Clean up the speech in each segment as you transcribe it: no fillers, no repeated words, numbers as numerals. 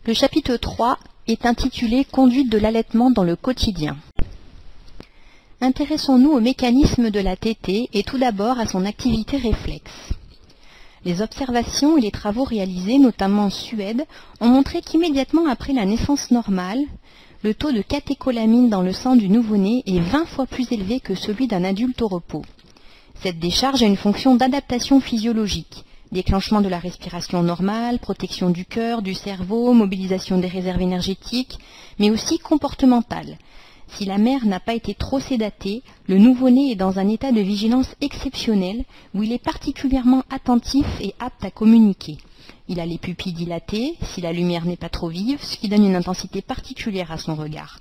Le chapitre 3 est intitulé « Conduite de l'allaitement dans le quotidien ». Intéressons-nous au mécanisme de la tétée et tout d'abord à son activité réflexe. Les observations et les travaux réalisés, notamment en Suède, ont montré qu'immédiatement après la naissance normale, le taux de catécholamine dans le sang du nouveau-né est 20 fois plus élevé que celui d'un adulte au repos. Cette décharge a une fonction d'adaptation physiologique. Déclenchement de la respiration normale, protection du cœur, du cerveau, mobilisation des réserves énergétiques, mais aussi comportementale. Si la mère n'a pas été trop sédatée, le nouveau-né est dans un état de vigilance exceptionnel où il est particulièrement attentif et apte à communiquer. Il a les pupilles dilatées, si la lumière n'est pas trop vive, ce qui donne une intensité particulière à son regard.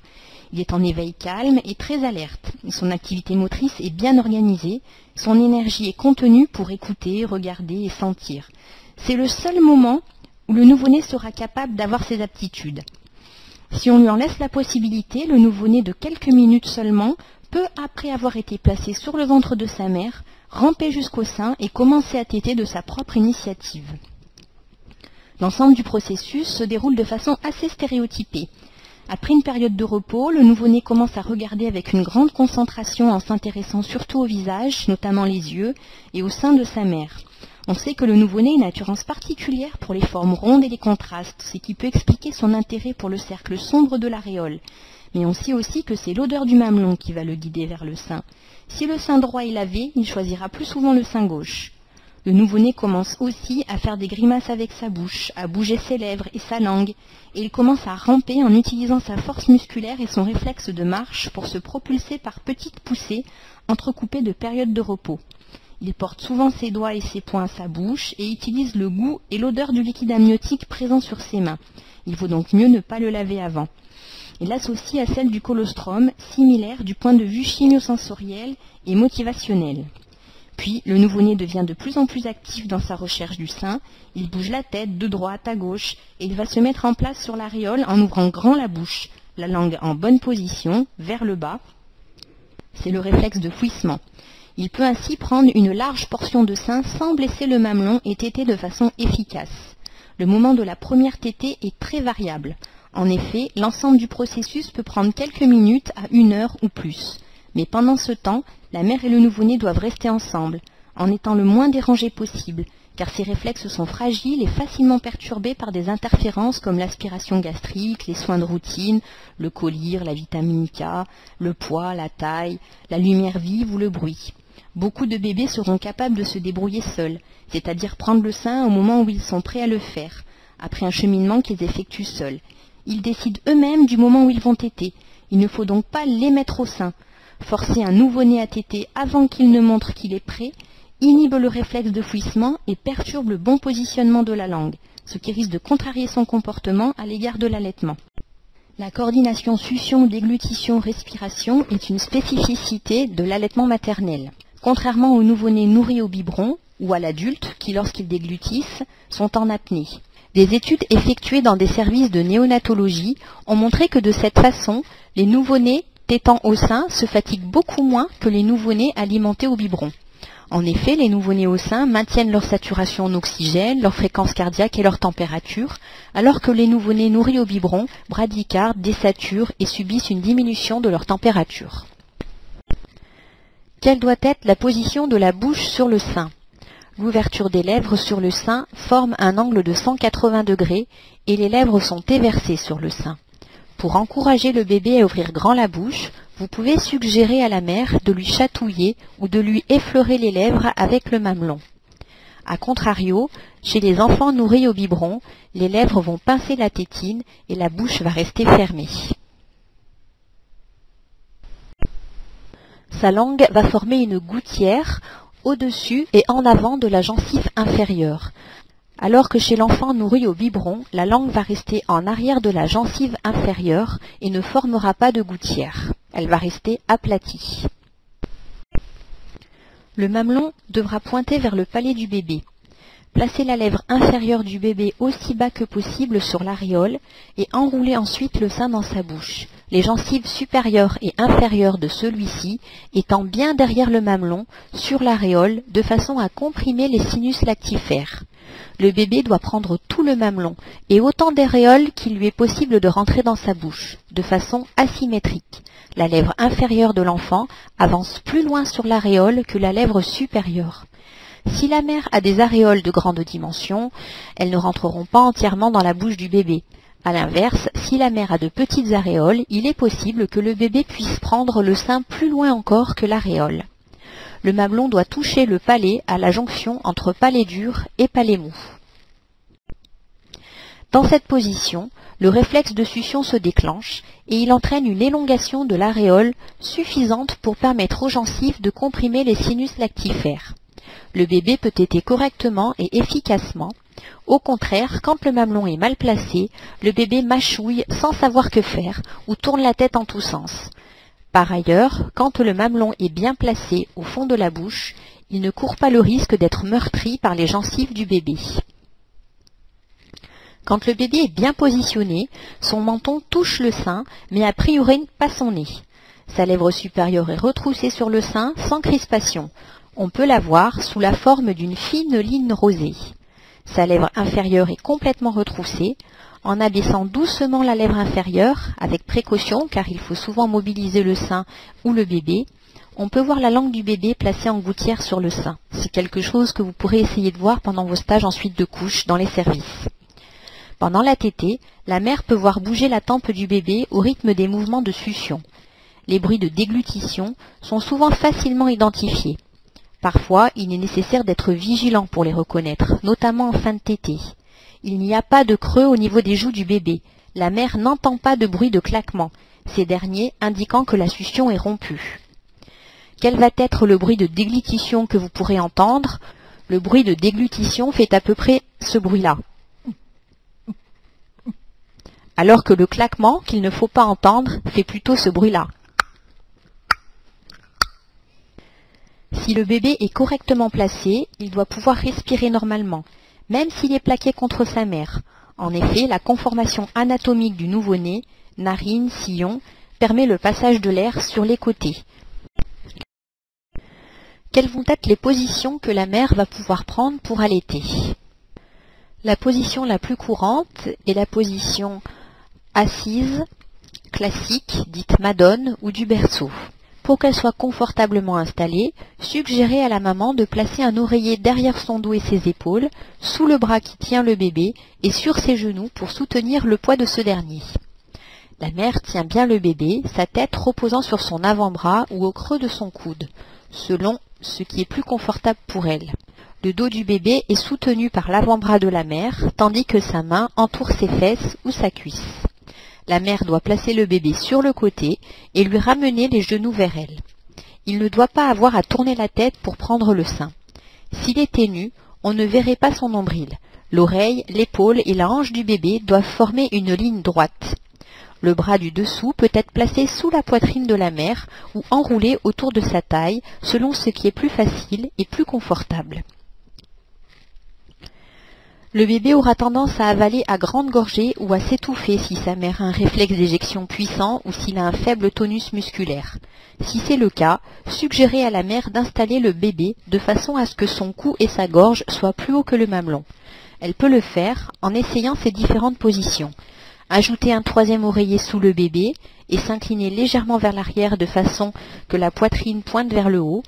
Il est en éveil calme et très alerte. Son activité motrice est bien organisée. Son énergie est contenue pour écouter, regarder et sentir. C'est le seul moment où le nouveau-né sera capable d'avoir ses aptitudes. Si on lui en laisse la possibilité, le nouveau-né de quelques minutes seulement peut, après avoir été placé sur le ventre de sa mère, ramper jusqu'au sein et commencer à téter de sa propre initiative. L'ensemble du processus se déroule de façon assez stéréotypée. Après une période de repos, le nouveau-né commence à regarder avec une grande concentration en s'intéressant surtout au visage, notamment les yeux, et au sein de sa mère. On sait que le nouveau-né a une attirance particulière pour les formes rondes et les contrastes, ce qui peut expliquer son intérêt pour le cercle sombre de l'aréole. Mais on sait aussi que c'est l'odeur du mamelon qui va le guider vers le sein. Si le sein droit est lavé, il choisira plus souvent le sein gauche. Le nouveau-né commence aussi à faire des grimaces avec sa bouche, à bouger ses lèvres et sa langue, et il commence à ramper en utilisant sa force musculaire et son réflexe de marche pour se propulser par petites poussées, entrecoupées de périodes de repos. Il porte souvent ses doigts et ses poings à sa bouche et utilise le goût et l'odeur du liquide amniotique présent sur ses mains. Il vaut donc mieux ne pas le laver avant. Il l'associe à celle du colostrum, similaire du point de vue chimiosensoriel et motivationnel. Puis, le nouveau-né devient de plus en plus actif dans sa recherche du sein. Il bouge la tête de droite à gauche et il va se mettre en place sur l'aréole en ouvrant grand la bouche, la langue en bonne position, vers le bas. C'est le réflexe de fouissement. Il peut ainsi prendre une large portion de sein sans blesser le mamelon et téter de façon efficace. Le moment de la première tétée est très variable. En effet, l'ensemble du processus peut prendre quelques minutes à 1 heure ou plus. Mais pendant ce temps, la mère et le nouveau-né doivent rester ensemble, en étant le moins dérangés possible, car ces réflexes sont fragiles et facilement perturbés par des interférences comme l'aspiration gastrique, les soins de routine, le collyre, la vitamine K, le poids, la taille, la lumière vive ou le bruit. Beaucoup de bébés seront capables de se débrouiller seuls, c'est-à-dire prendre le sein au moment où ils sont prêts à le faire, après un cheminement qu'ils effectuent seuls. Ils décident eux-mêmes du moment où ils vont téter. Il ne faut donc pas les mettre au sein. Forcer un nouveau-né à téter avant qu'il ne montre qu'il est prêt inhibe le réflexe de fouissement et perturbe le bon positionnement de la langue, ce qui risque de contrarier son comportement à l'égard de l'allaitement. La coordination succion-déglutition-respiration est une spécificité de l'allaitement maternel. Contrairement aux nouveau-nés nourris au biberon ou à l'adulte qui, lorsqu'ils déglutissent, sont en apnée. Des études effectuées dans des services de néonatologie ont montré que de cette façon, les nouveau-nés tétant au sein se fatiguent beaucoup moins que les nouveau-nés alimentés au biberon. En effet, les nouveau-nés au sein maintiennent leur saturation en oxygène, leur fréquence cardiaque et leur température, alors que les nouveau-nés nourris au biberon bradycardent, désaturent et subissent une diminution de leur température. Quelle doit être la position de la bouche sur le sein? L'ouverture des lèvres sur le sein forme un angle de 180 degrés et les lèvres sont éversées sur le sein. Pour encourager le bébé à ouvrir grand la bouche, vous pouvez suggérer à la mère de lui chatouiller ou de lui effleurer les lèvres avec le mamelon. A contrario, chez les enfants nourris au biberon, les lèvres vont pincer la tétine et la bouche va rester fermée. Sa langue va former une gouttière au-dessus et en avant de la gencive inférieure. Alors que chez l'enfant nourri au biberon, la langue va rester en arrière de la gencive inférieure et ne formera pas de gouttière. Elle va rester aplatie. Le mamelon devra pointer vers le palais du bébé. Placez la lèvre inférieure du bébé aussi bas que possible sur l'aréole et enroulez ensuite le sein dans sa bouche, les gencives supérieures et inférieures de celui-ci étant bien derrière le mamelon, sur l'aréole, de façon à comprimer les sinus lactifères. Le bébé doit prendre tout le mamelon et autant d'aréoles qu'il lui est possible de rentrer dans sa bouche, de façon asymétrique. La lèvre inférieure de l'enfant avance plus loin sur l'aréole que la lèvre supérieure. Si la mère a des aréoles de grande dimension, elles ne rentreront pas entièrement dans la bouche du bébé. A l'inverse, si la mère a de petites aréoles, il est possible que le bébé puisse prendre le sein plus loin encore que l'aréole. Le mamelon doit toucher le palais à la jonction entre palais dur et palais mou. Dans cette position, le réflexe de succion se déclenche et il entraîne une élongation de l'aréole suffisante pour permettre aux gencives de comprimer les sinus lactifères. Le bébé peut téter correctement et efficacement. Au contraire, quand le mamelon est mal placé, le bébé mâchouille sans savoir que faire ou tourne la tête en tous sens. Par ailleurs, quand le mamelon est bien placé au fond de la bouche, il ne court pas le risque d'être meurtri par les gencives du bébé. Quand le bébé est bien positionné, son menton touche le sein, mais a priori pas son nez. Sa lèvre supérieure est retroussée sur le sein sans crispation. On peut la voir sous la forme d'une fine ligne rosée. Sa lèvre inférieure est complètement retroussée. En abaissant doucement la lèvre inférieure, avec précaution car il faut souvent mobiliser le sein ou le bébé, on peut voir la langue du bébé placée en gouttière sur le sein. C'est quelque chose que vous pourrez essayer de voir pendant vos stages ensuite de couche dans les services. Pendant la tétée, la mère peut voir bouger la tempe du bébé au rythme des mouvements de succion. Les bruits de déglutition sont souvent facilement identifiés. Parfois, il est nécessaire d'être vigilant pour les reconnaître, notamment en fin de tétée. Il n'y a pas de creux au niveau des joues du bébé. La mère n'entend pas de bruit de claquement, ces derniers indiquant que la succion est rompue. Quel va être le bruit de déglutition que vous pourrez entendre? Le bruit de déglutition fait à peu près ce bruit-là. Alors que le claquement, qu'il ne faut pas entendre, fait plutôt ce bruit-là. Si le bébé est correctement placé, il doit pouvoir respirer normalement, même s'il est plaqué contre sa mère. En effet, la conformation anatomique du nouveau-né, narine, sillon, permet le passage de l'air sur les côtés. Quelles vont être les positions que la mère va pouvoir prendre pour allaiter? La position la plus courante est la position assise, classique, dite madone ou du berceau. Pour qu'elle soit confortablement installée, suggérez à la maman de placer un oreiller derrière son dos et ses épaules, sous le bras qui tient le bébé et sur ses genoux pour soutenir le poids de ce dernier. La mère tient bien le bébé, sa tête reposant sur son avant-bras ou au creux de son coude, selon ce qui est plus confortable pour elle. Le dos du bébé est soutenu par l'avant-bras de la mère, tandis que sa main entoure ses fesses ou sa cuisse. La mère doit placer le bébé sur le côté et lui ramener les genoux vers elle. Il ne doit pas avoir à tourner la tête pour prendre le sein. S'il était nu, on ne verrait pas son nombril. L'oreille, l'épaule et la hanche du bébé doivent former une ligne droite. Le bras du dessous peut être placé sous la poitrine de la mère ou enroulé autour de sa taille, selon ce qui est plus facile et plus confortable. Le bébé aura tendance à avaler à grande gorgée ou à s'étouffer si sa mère a un réflexe d'éjection puissant ou s'il a un faible tonus musculaire. Si c'est le cas, suggérez à la mère d'installer le bébé de façon à ce que son cou et sa gorge soient plus hauts que le mamelon. Elle peut le faire en essayant ces différentes positions. Ajouter un troisième oreiller sous le bébé et s'incliner légèrement vers l'arrière de façon que la poitrine pointe vers le haut.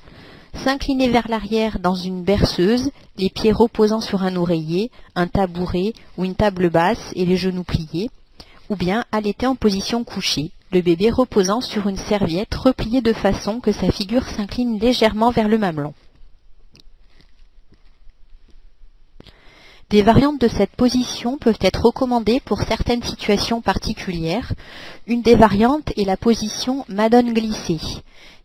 S'incliner vers l'arrière dans une berceuse, les pieds reposant sur un oreiller, un tabouret ou une table basse et les genoux pliés, ou bien allaiter en position couchée, le bébé reposant sur une serviette repliée de façon que sa figure s'incline légèrement vers le mamelon. Des variantes de cette position peuvent être recommandées pour certaines situations particulières. Une des variantes est la position madone glissée.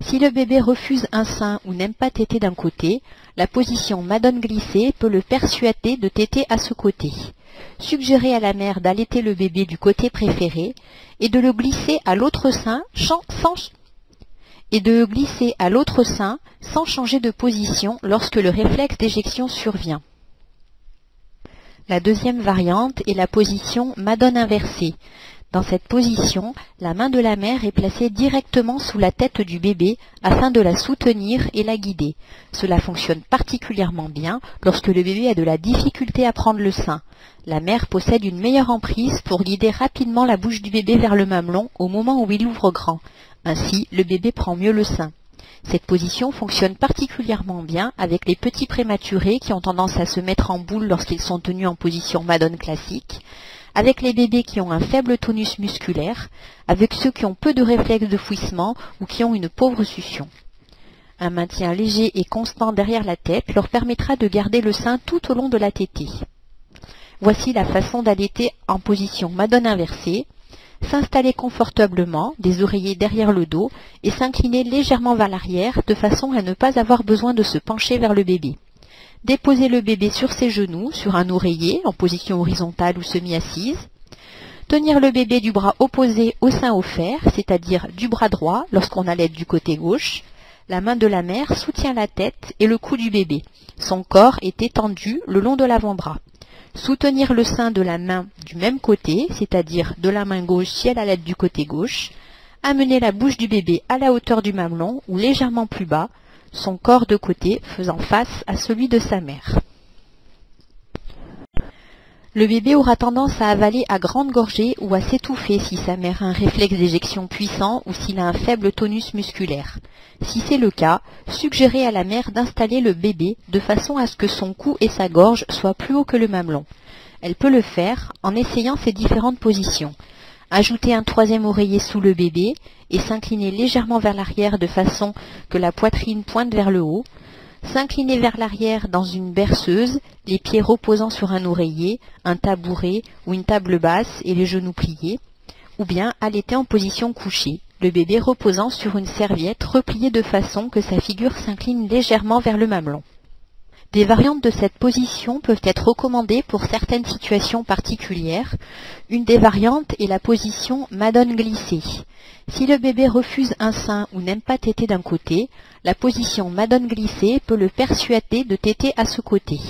Si le bébé refuse un sein ou n'aime pas téter d'un côté, la position madone glissée peut le persuader de téter à ce côté. Suggérez à la mère d'allaiter le bébé du côté préféré et de le glisser à l'autre sein sans changer de position lorsque le réflexe d'éjection survient. La deuxième variante est la position Madone inversée. Dans cette position, la main de la mère est placée directement sous la tête du bébé afin de la soutenir et la guider. Cela fonctionne particulièrement bien lorsque le bébé a de la difficulté à prendre le sein. La mère possède une meilleure emprise pour guider rapidement la bouche du bébé vers le mamelon au moment où il ouvre grand. Ainsi, le bébé prend mieux le sein. Cette position fonctionne particulièrement bien avec les petits prématurés qui ont tendance à se mettre en boule lorsqu'ils sont tenus en position Madone classique, avec les bébés qui ont un faible tonus musculaire, avec ceux qui ont peu de réflexes de fouissement ou qui ont une pauvre succion. Un maintien léger et constant derrière la tête leur permettra de garder le sein tout au long de la tétée. Voici la façon d'allaiter en position Madone inversée. S'installer confortablement, des oreillers derrière le dos, et s'incliner légèrement vers l'arrière de façon à ne pas avoir besoin de se pencher vers le bébé. Déposer le bébé sur ses genoux, sur un oreiller, en position horizontale ou semi-assise. Tenir le bébé du bras opposé au sein offert, c'est-à-dire du bras droit lorsqu'on allaite du côté gauche. La main de la mère soutient la tête et le cou du bébé. Son corps est étendu le long de l'avant-bras. Soutenir le sein de la main du même côté, c'est-à-dire de la main gauche si elle allaite du côté gauche. Amener la bouche du bébé à la hauteur du mamelon ou légèrement plus bas, son corps de côté faisant face à celui de sa mère. Le bébé aura tendance à avaler à grande gorgée ou à s'étouffer si sa mère a un réflexe d'éjection puissant ou s'il a un faible tonus musculaire. Si c'est le cas, suggérez à la mère d'installer le bébé de façon à ce que son cou et sa gorge soient plus hauts que le mamelon. Elle peut le faire en essayant ces différentes positions. Ajouter un troisième oreiller sous le bébé et s'incliner légèrement vers l'arrière de façon que la poitrine pointe vers le haut. S'incliner vers l'arrière dans une berceuse, les pieds reposant sur un oreiller, un tabouret ou une table basse et les genoux pliés, ou bien allaiter en position couchée, le bébé reposant sur une serviette repliée de façon que sa figure s'incline légèrement vers le mamelon. Des variantes de cette position peuvent être recommandées pour certaines situations particulières. Une des variantes est la position Madone glissée. Si le bébé refuse un sein ou n'aime pas téter d'un côté, la position Madone glissée peut le persuader de téter à ce côté.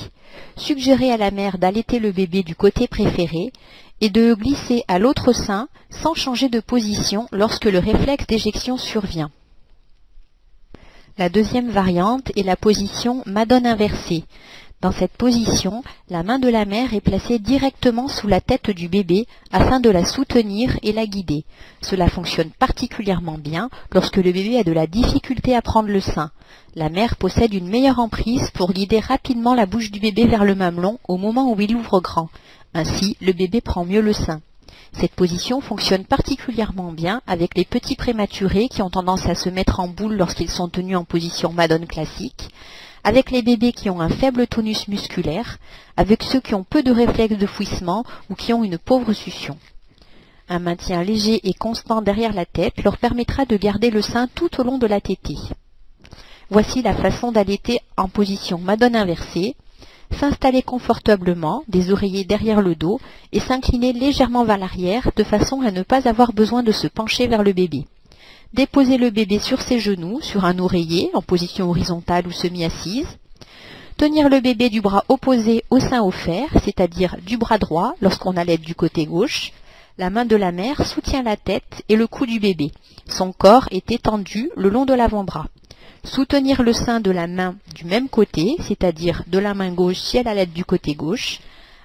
Suggérez à la mère d'allaiter le bébé du côté préféré et de le glisser à l'autre sein sans changer de position lorsque le réflexe d'éjection survient. La deuxième variante est la position Madone inversée. Dans cette position, la main de la mère est placée directement sous la tête du bébé afin de la soutenir et la guider. Cela fonctionne particulièrement bien lorsque le bébé a de la difficulté à prendre le sein. La mère possède une meilleure emprise pour guider rapidement la bouche du bébé vers le mamelon au moment où il ouvre grand. Ainsi, le bébé prend mieux le sein. Cette position fonctionne particulièrement bien avec les petits prématurés qui ont tendance à se mettre en boule lorsqu'ils sont tenus en position Madone classique, avec les bébés qui ont un faible tonus musculaire, avec ceux qui ont peu de réflexes de fouissement ou qui ont une pauvre succion. Un maintien léger et constant derrière la tête leur permettra de garder le sein tout au long de la tétée. Voici la façon d'allaiter en position Madone inversée. S'installer confortablement, des oreillers derrière le dos, et s'incliner légèrement vers l'arrière de façon à ne pas avoir besoin de se pencher vers le bébé. Déposer le bébé sur ses genoux, sur un oreiller, en position horizontale ou semi-assise. Tenir le bébé du bras opposé au sein offert, c'est-à-dire du bras droit lorsqu'on allaite du côté gauche. La main de la mère soutient la tête et le cou du bébé. Son corps est étendu le long de l'avant-bras. Soutenir le sein de la main du même côté, c'est-à-dire de la main gauche si elle allaite du côté gauche.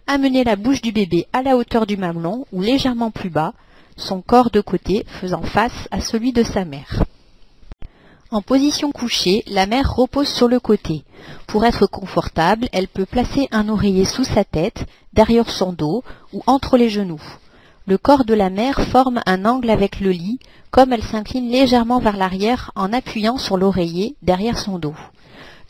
Amener la bouche du bébé à la hauteur du mamelon ou légèrement plus bas, son corps de côté faisant face à celui de sa mère. En position couchée, la mère repose sur le côté. Pour être confortable, elle peut placer un oreiller sous sa tête, derrière son dos ou entre les genoux. Le corps de la mère forme un angle avec le lit, comme elle s'incline légèrement vers l'arrière en appuyant sur l'oreiller derrière son dos.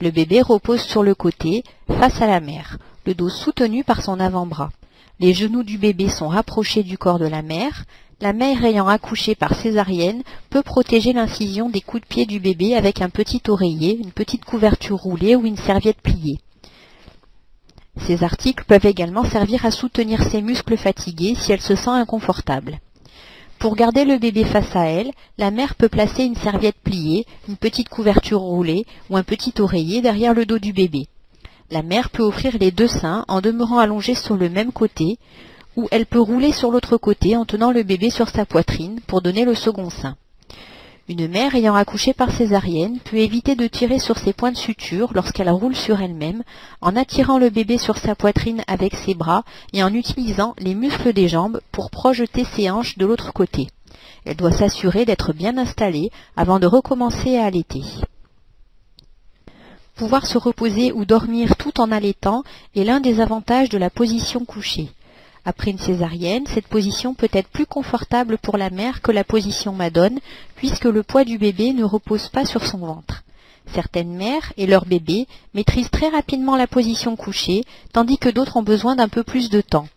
Le bébé repose sur le côté, face à la mère, le dos soutenu par son avant-bras. Les genoux du bébé sont rapprochés du corps de la mère ayant accouché par césarienne peut protéger l'incision des coups de pied du bébé avec un petit oreiller, une petite couverture roulée ou une serviette pliée. Ces articles peuvent également servir à soutenir ses muscles fatigués si elle se sent inconfortable. Pour garder le bébé face à elle, la mère peut placer une serviette pliée, une petite couverture roulée ou un petit oreiller derrière le dos du bébé. La mère peut offrir les deux seins en demeurant allongée sur le même côté, ou elle peut rouler sur l'autre côté en tenant le bébé sur sa poitrine pour donner le second sein. Une mère ayant accouché par césarienne peut éviter de tirer sur ses points de suture lorsqu'elle roule sur elle-même, en attirant le bébé sur sa poitrine avec ses bras et en utilisant les muscles des jambes pour projeter ses hanches de l'autre côté. Elle doit s'assurer d'être bien installée avant de recommencer à allaiter. Pouvoir se reposer ou dormir tout en allaitant est l'un des avantages de la position couchée. Après une césarienne, cette position peut être plus confortable pour la mère que la position madone, puisque le poids du bébé ne repose pas sur son ventre. Certaines mères et leurs bébés maîtrisent très rapidement la position couchée, tandis que d'autres ont besoin d'un peu plus de temps.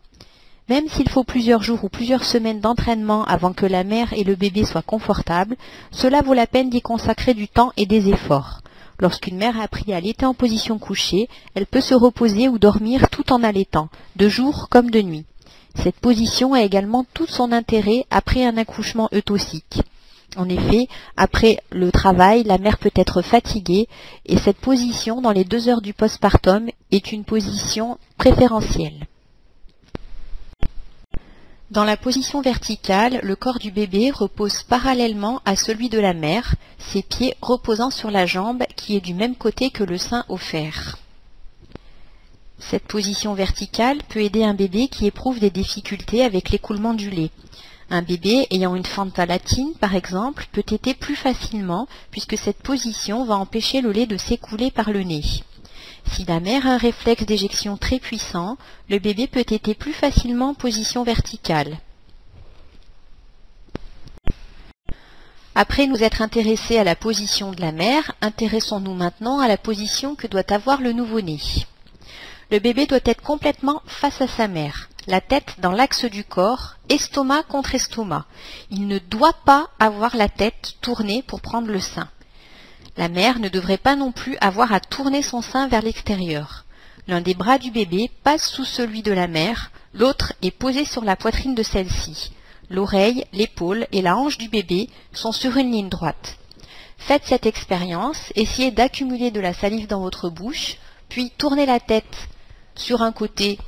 Même s'il faut plusieurs jours ou plusieurs semaines d'entraînement avant que la mère et le bébé soient confortables, cela vaut la peine d'y consacrer du temps et des efforts. Lorsqu'une mère a appris à allaiter en position couchée, elle peut se reposer ou dormir tout en allaitant, de jour comme de nuit. Cette position a également tout son intérêt après un accouchement eutocique. En effet, après le travail, la mère peut être fatiguée et cette position dans les 2 heures du postpartum est une position préférentielle. Dans la position verticale, le corps du bébé repose parallèlement à celui de la mère, ses pieds reposant sur la jambe qui est du même côté que le sein offert. Cette position verticale peut aider un bébé qui éprouve des difficultés avec l'écoulement du lait. Un bébé ayant une fente palatine, par exemple, peut téter plus facilement puisque cette position va empêcher le lait de s'écouler par le nez. Si la mère a un réflexe d'éjection très puissant, le bébé peut téter plus facilement en position verticale. Après nous être intéressés à la position de la mère, intéressons-nous maintenant à la position que doit avoir le nouveau-né. Le bébé doit être complètement face à sa mère, la tête dans l'axe du corps, estomac contre estomac. Il ne doit pas avoir la tête tournée pour prendre le sein. La mère ne devrait pas non plus avoir à tourner son sein vers l'extérieur. L'un des bras du bébé passe sous celui de la mère, l'autre est posé sur la poitrine de celle-ci. L'oreille, l'épaule et la hanche du bébé sont sur une ligne droite. Faites cette expérience, essayez d'accumuler de la salive dans votre bouche, puis tournez la tête sur un côté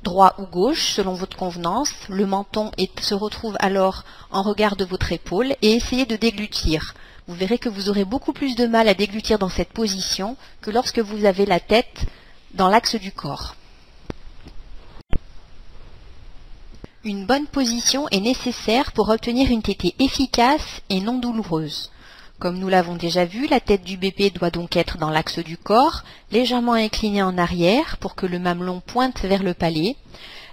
droit ou gauche selon votre convenance. Le menton se retrouve alors en regard de votre épaule et essayez de déglutir. Vous verrez que vous aurez beaucoup plus de mal à déglutir dans cette position que lorsque vous avez la tête dans l'axe du corps. Une bonne position est nécessaire pour obtenir une tétée efficace et non douloureuse. Comme nous l'avons déjà vu, la tête du bébé doit donc être dans l'axe du corps, légèrement inclinée en arrière pour que le mamelon pointe vers le palais.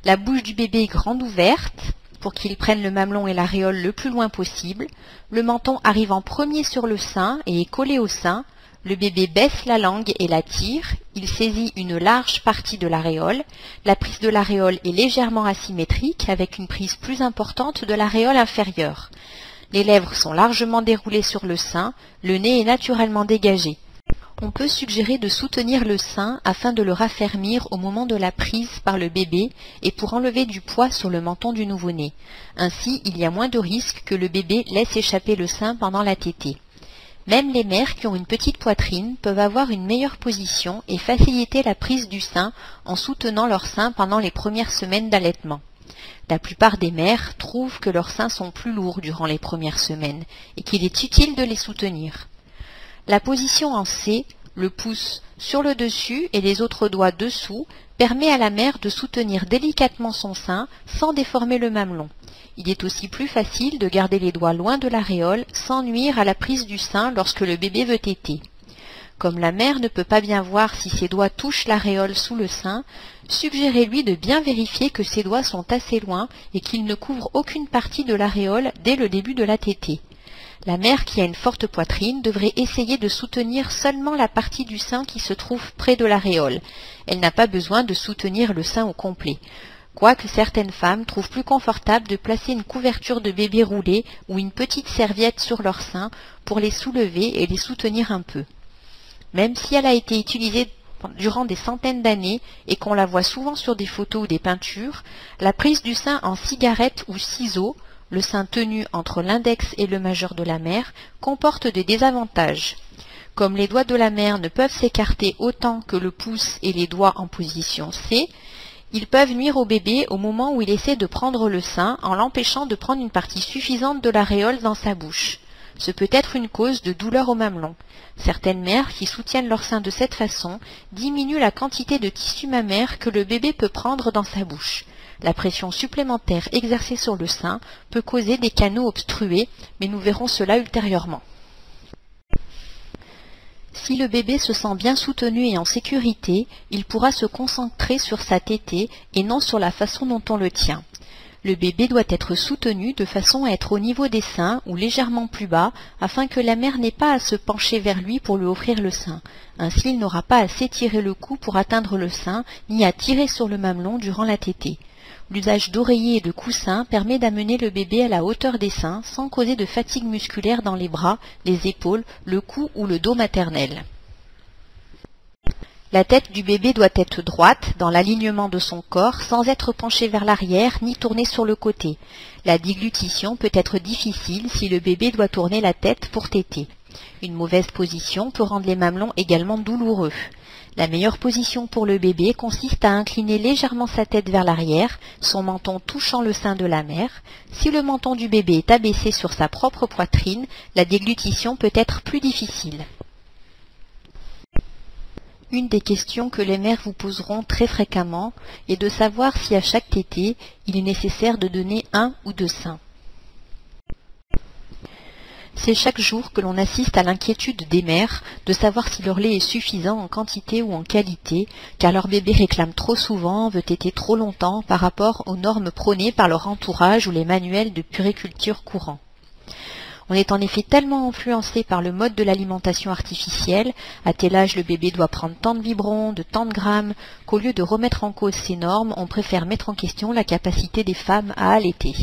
La bouche du bébé est grande ouverte pour qu'il prenne le mamelon et l'aréole le plus loin possible. Le menton arrive en premier sur le sein et est collé au sein. Le bébé baisse la langue et la tire. Il saisit une large partie de l'aréole. La prise de l'aréole est légèrement asymétrique avec une prise plus importante de l'aréole inférieure. Les lèvres sont largement déroulées sur le sein, le nez est naturellement dégagé. On peut suggérer de soutenir le sein afin de le raffermir au moment de la prise par le bébé et pour enlever du poids sur le menton du nouveau-né. Ainsi, il y a moins de risques que le bébé laisse échapper le sein pendant la tétée. Même les mères qui ont une petite poitrine peuvent avoir une meilleure position et faciliter la prise du sein en soutenant leur sein pendant les premières semaines d'allaitement. La plupart des mères trouvent que leurs seins sont plus lourds durant les premières semaines et qu'il est utile de les soutenir. La position en C, le pouce sur le dessus et les autres doigts dessous, permet à la mère de soutenir délicatement son sein sans déformer le mamelon. Il est aussi plus facile de garder les doigts loin de l'aréole sans nuire à la prise du sein lorsque le bébé veut téter. Comme la mère ne peut pas bien voir si ses doigts touchent l'aréole sous le sein, suggérez-lui de bien vérifier que ses doigts sont assez loin et qu'ils ne couvrent aucune partie de l'aréole dès le début de la tétée. La mère qui a une forte poitrine devrait essayer de soutenir seulement la partie du sein qui se trouve près de l'aréole. Elle n'a pas besoin de soutenir le sein au complet. Quoique certaines femmes trouvent plus confortable de placer une couverture de bébé roulé ou une petite serviette sur leur sein pour les soulever et les soutenir un peu. Même si elle a été utilisée durant des centaines d'années et qu'on la voit souvent sur des photos ou des peintures, la prise du sein en cigarette ou ciseaux, le sein tenu entre l'index et le majeur de la mère, comporte des désavantages. Comme les doigts de la mère ne peuvent s'écarter autant que le pouce et les doigts en position C, ils peuvent nuire au bébé au moment où il essaie de prendre le sein en l'empêchant de prendre une partie suffisante de l'aréole dans sa bouche. Ce peut être une cause de douleur au mamelon. Certaines mères qui soutiennent leur sein de cette façon diminuent la quantité de tissu mammaire que le bébé peut prendre dans sa bouche. La pression supplémentaire exercée sur le sein peut causer des canaux obstrués, mais nous verrons cela ultérieurement. Si le bébé se sent bien soutenu et en sécurité, il pourra se concentrer sur sa tétée et non sur la façon dont on le tient. Le bébé doit être soutenu de façon à être au niveau des seins ou légèrement plus bas afin que la mère n'ait pas à se pencher vers lui pour lui offrir le sein. Ainsi, il n'aura pas à s'étirer le cou pour atteindre le sein ni à tirer sur le mamelon durant la tétée. L'usage d'oreillers et de coussins permet d'amener le bébé à la hauteur des seins sans causer de fatigue musculaire dans les bras, les épaules, le cou ou le dos maternel. La tête du bébé doit être droite, dans l'alignement de son corps, sans être penchée vers l'arrière ni tournée sur le côté. La déglutition peut être difficile si le bébé doit tourner la tête pour téter. Une mauvaise position peut rendre les mamelons également douloureux. La meilleure position pour le bébé consiste à incliner légèrement sa tête vers l'arrière, son menton touchant le sein de la mère. Si le menton du bébé est abaissé sur sa propre poitrine, la déglutition peut être plus difficile. Une des questions que les mères vous poseront très fréquemment est de savoir si à chaque tétée, il est nécessaire de donner 1 ou 2 seins. C'est chaque jour que l'on assiste à l'inquiétude des mères de savoir si leur lait est suffisant en quantité ou en qualité, car leur bébé réclame trop souvent, veut téter trop longtemps par rapport aux normes prônées par leur entourage ou les manuels de puériculture courants. On est en effet tellement influencé par le mode de l'alimentation artificielle, à tel âge le bébé doit prendre tant de biberons, de tant de grammes, qu'au lieu de remettre en cause ces normes, on préfère mettre en question la capacité des femmes à allaiter.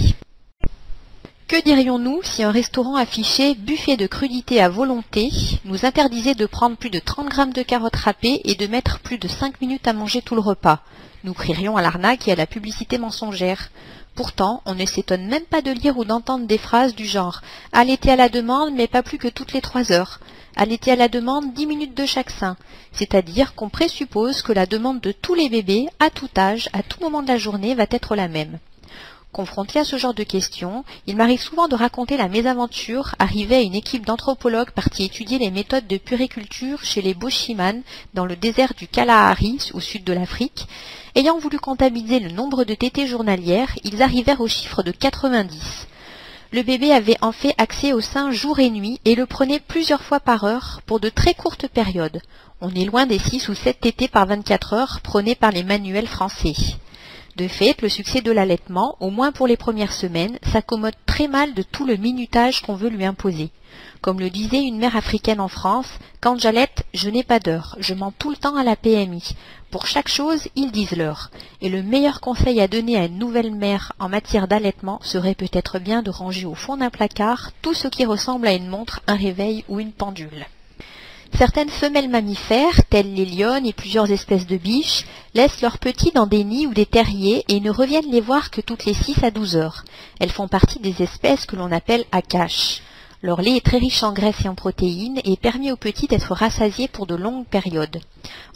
Que dirions-nous si un restaurant affichait buffet de crudités à volonté nous interdisait de prendre plus de 30 grammes de carottes râpées et de mettre plus de 5 minutes à manger tout le repas? Nous crierions à l'arnaque et à la publicité mensongère. Pourtant, on ne s'étonne même pas de lire ou d'entendre des phrases du genre « allaiter à la demande, mais pas plus que toutes les 3 heures »,« allaiter à la demande 10 minutes de chaque sein », c'est-à-dire qu'on présuppose que la demande de tous les bébés, à tout âge, à tout moment de la journée, va être la même. Confronté à ce genre de questions, il m'arrive souvent de raconter la mésaventure arrivée à une équipe d'anthropologues partis étudier les méthodes de puériculture chez les Boshiman dans le désert du Kalahari au sud de l'Afrique. Ayant voulu comptabiliser le nombre de tétées journalières, ils arrivèrent au chiffre de 90. Le bébé avait en fait accès au sein jour et nuit et le prenait plusieurs fois par heure pour de très courtes périodes. On est loin des 6 ou 7 tétées par 24 heures prônées par les manuels français. De fait, le succès de l'allaitement, au moins pour les premières semaines, s'accommode très mal de tout le minutage qu'on veut lui imposer. Comme le disait une mère africaine en France, « Quand j'allaite, je n'ai pas d'heure, je mens tout le temps à la PMI. Pour chaque chose, ils disent l'heure. » Et le meilleur conseil à donner à une nouvelle mère en matière d'allaitement serait peut-être bien de ranger au fond d'un placard tout ce qui ressemble à une montre, un réveil ou une pendule. Certaines femelles mammifères, telles les lionnes et plusieurs espèces de biches, laissent leurs petits dans des nids ou des terriers et ne reviennent les voir que toutes les 6 à 12 heures. Elles font partie des espèces que l'on appelle akash. Leur lait est très riche en graisse et en protéines et permet aux petits d'être rassasiés pour de longues périodes.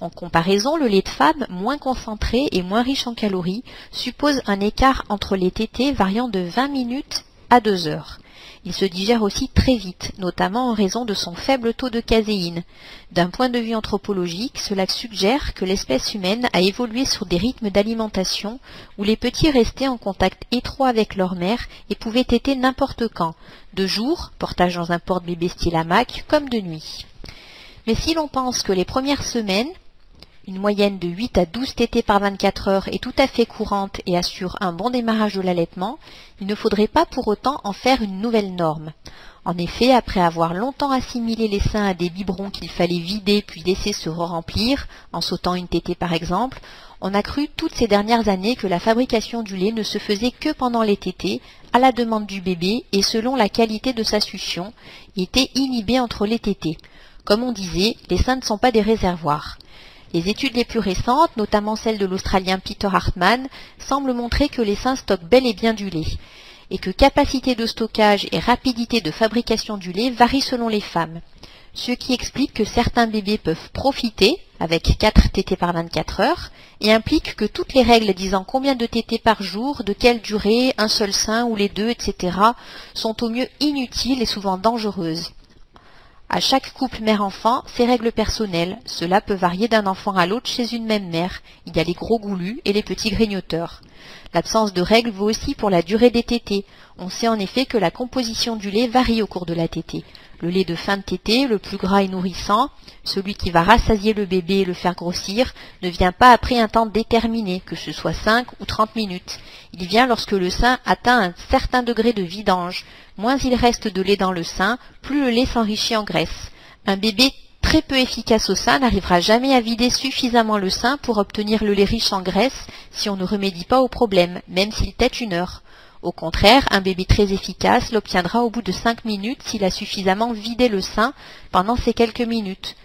En comparaison, le lait de femme, moins concentré et moins riche en calories, suppose un écart entre les tétées variant de 20 minutes à 2 heures. Il se digère aussi très vite, notamment en raison de son faible taux de caséine. D'un point de vue anthropologique, cela suggère que l'espèce humaine a évolué sur des rythmes d'alimentation où les petits restaient en contact étroit avec leur mère et pouvaient téter n'importe quand, de jour, portage dans un porte-bébé style hamac, comme de nuit. Mais si l'on pense que les premières semaines, une moyenne de 8 à 12 tétées par 24 heures est tout à fait courante et assure un bon démarrage de l'allaitement, il ne faudrait pas pour autant en faire une nouvelle norme. En effet, après avoir longtemps assimilé les seins à des biberons qu'il fallait vider puis laisser se remplir, en sautant une tétée par exemple, on a cru toutes ces dernières années que la fabrication du lait ne se faisait que pendant les tétées, à la demande du bébé et selon la qualité de sa succion, et était inhibée entre les tétées. Comme on disait, les seins ne sont pas des réservoirs. Les études les plus récentes, notamment celle de l'Australien Peter Hartman, semblent montrer que les seins stockent bel et bien du lait, et que capacité de stockage et rapidité de fabrication du lait varient selon les femmes. ce qui explique que certains bébés peuvent profiter avec 4 tétés par 24 heures et implique que toutes les règles disant combien de tétés par jour, de quelle durée, un seul sein ou les deux, etc. sont au mieux inutiles et souvent dangereuses. À chaque couple mère-enfant, ses règles personnelles. Cela peut varier d'un enfant à l'autre chez une même mère. Il y a les gros goulus et les petits grignoteurs. L'absence de règles vaut aussi pour la durée des tétés. On sait en effet que la composition du lait varie au cours de la tétée. Le lait de fin de tétée, le plus gras et nourrissant, celui qui va rassasier le bébé et le faire grossir, ne vient pas après un temps déterminé, que ce soit 5 ou 30 minutes. Il vient lorsque le sein atteint un certain degré de vidange. Moins il reste de lait dans le sein, plus le lait s'enrichit en graisse. Un bébé très peu efficace au sein n'arrivera jamais à vider suffisamment le sein pour obtenir le lait riche en graisse si on ne remédie pas au problème, même s'il tète 1 heure. Au contraire, un bébé très efficace l'obtiendra au bout de 5 minutes s'il a suffisamment vidé le sein pendant ces quelques minutes.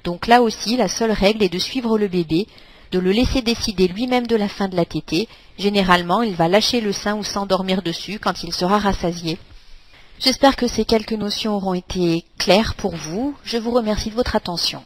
Donc là aussi, la seule règle est de suivre le bébé, de le laisser décider lui-même de la fin de la tétée. Généralement, il va lâcher le sein ou s'endormir dessus quand il sera rassasié. J'espère que ces quelques notions auront été claires pour vous. Je vous remercie de votre attention.